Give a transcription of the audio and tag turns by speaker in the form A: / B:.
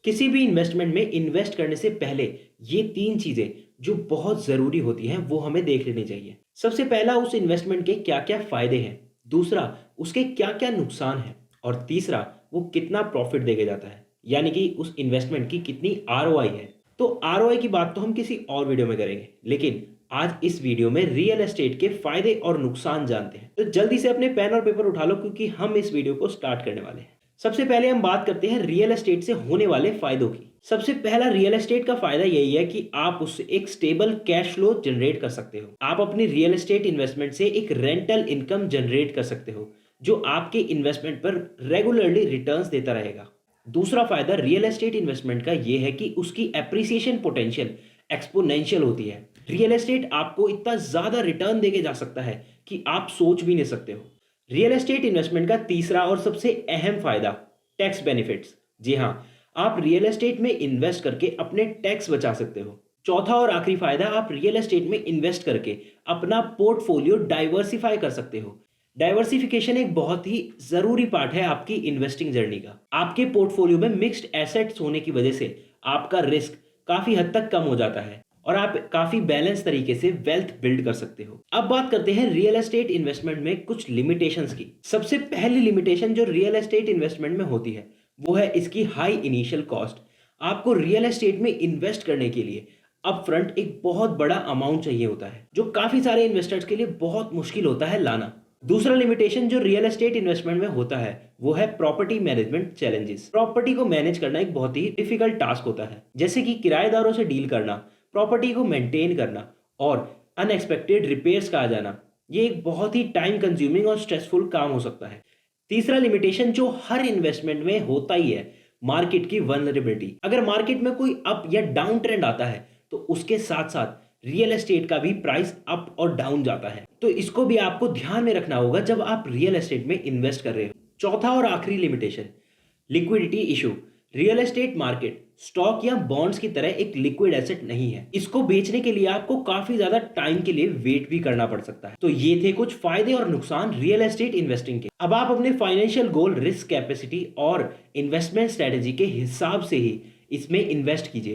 A: किसी भी इन्वेस्टमेंट में इन्वेस्ट करने से पहले ये 3 चीज़ें जो बहुत ज़रूरी होती हैं, वो हमें देख लेनी चाहिए। सबसे पहला उस इन्वेस्टमेंट के क्या-क्या फ़ायदे हैं, दूसरा उसके क्या-क्या नुकसान हैं और तीसरा वो कितना प्रॉफ़िट देके जाता है, यानी कि उस इन्वेस्टमेंट की कितनी आरओआई है। तो आरओआई की बात तो हम किसी और वीडियो में करेंगे, लेकिन आज इस वीडियो में रियल एस्टेट के फ़ायदे और नुकसान जानते हैं। तो जल्दी से अपने पेन और पेपर उठा लो क्योंकि हम इस वीडियो को स्टार्ट करने वाले हैं। सबसे पहले हम बात करते हैं रियल एस्टेट से होने वाले फायदों की। सबसे पहला रियल एस्टेट का फायदा यही है कि आप उससे एक स्टेबल कैश फ्लो जनरेट कर सकते हो। आप अपनी रियल एस्टेट इन्वेस्टमेंट से एक रेंटल इनकम जनरेट कर सकते हो, जो आपके इन्वेस्टमेंट पर रेगुलरली रिटर्न्स देता रहेगा। दूसरा फायदा रियल एस्टेट इन्वेस्टमेंट का यह है कि उसकी एप्रिसिएशन पोटेंशियल एक्सपोनेंशियल होती है। रियल एस्टेट आपको इतना ज्यादा रिटर्न देके जा सकता है कि आप सोच भी नहीं सकते हो। रियल एस्टेट इन्वेस्टमेंट का तीसरा और सबसे अहम फायदा टैक्स बेनिफिट्स। जी हाँ, आप रियल एस्टेट में इन्वेस्ट करके अपने टैक्स बचा सकते हो। चौथा और आखिरी फायदा, आप रियल एस्टेट में इन्वेस्ट करके अपना पोर्टफोलियो डाइवर्सिफाई कर सकते हो। डाइवर्सिफिकेशन एक बहुत ही जरूरी पार्ट है आपकी इन्वेस्टिंग जर्नी का। आपके पोर्टफोलियो में मिक्स्ड एसेट्स होने की वजह से आपका रिस्क काफी हद तक कम हो जाता है और आप काफी बैलेंस तरीके से वेल्थ बिल्ड कर सकते हो। अब बात करते हैं रियल एस्टेट इन्वेस्टमेंट में कुछ लिमिटेशंस की। सबसे पहली लिमिटेशन जो रियल एस्टेट इन्वेस्टमेंट में होती है वो है इसकी हाई इनिशियल कॉस्ट। आपको रियल एस्टेट में इन्वेस्ट करने के लिए अपफ्रंट एक बहुत बड़ा अमाउंट चाहिए होता है, जो काफी सारे इन्वेस्टर्स के लिए बहुत मुश्किल होता है लाना। दूसरा लिमिटेशन जो रियल एस्टेट इन्वेस्टमेंट में होता है वो है प्रॉपर्टी मैनेजमेंट चैलेंजेस। प्रॉपर्टी को मैनेज करना एक बहुत ही डिफिकल्ट टास्क होता है, जैसे कि किराएदारों से डील करना, प्रॉपर्टी को मेंटेन करना और अनएक्सपेक्टेड रिपेयर्स का आ जाना। ये एक बहुत ही टाइम कंज्यूमिंग और स्ट्रेसफुल काम हो सकता है। तीसरा लिमिटेशन जो हर इन्वेस्टमेंट में होता ही है, मार्केट की वल्नरेबिलिटी। अगर मार्केट में कोई अप या डाउन ट्रेंड आता है तो उसके साथ साथ रियल एस्टेट का भी प्राइस अप और डाउन जाता है, तो इसको भी आपको ध्यान में रखना होगा जब आप रियल एस्टेट में इन्वेस्ट कर रहे हो। चौथा और आखिरी limitation, liquidity issue. Real estate market stock या बॉन्ड्स की तरह एक लिक्विड एसेट नहीं है। इसको बेचने के लिए आपको काफी ज्यादा टाइम के लिए वेट भी करना पड़ सकता है। तो ये थे कुछ फायदे और नुकसान रियल एस्टेट इन्वेस्टिंग के। अब आप अपने फाइनेंशियल गोल, रिस्क कैपेसिटी और इन्वेस्टमेंट स्ट्रेटेजी के हिसाब से ही इसमें इन्वेस्ट कीजिए।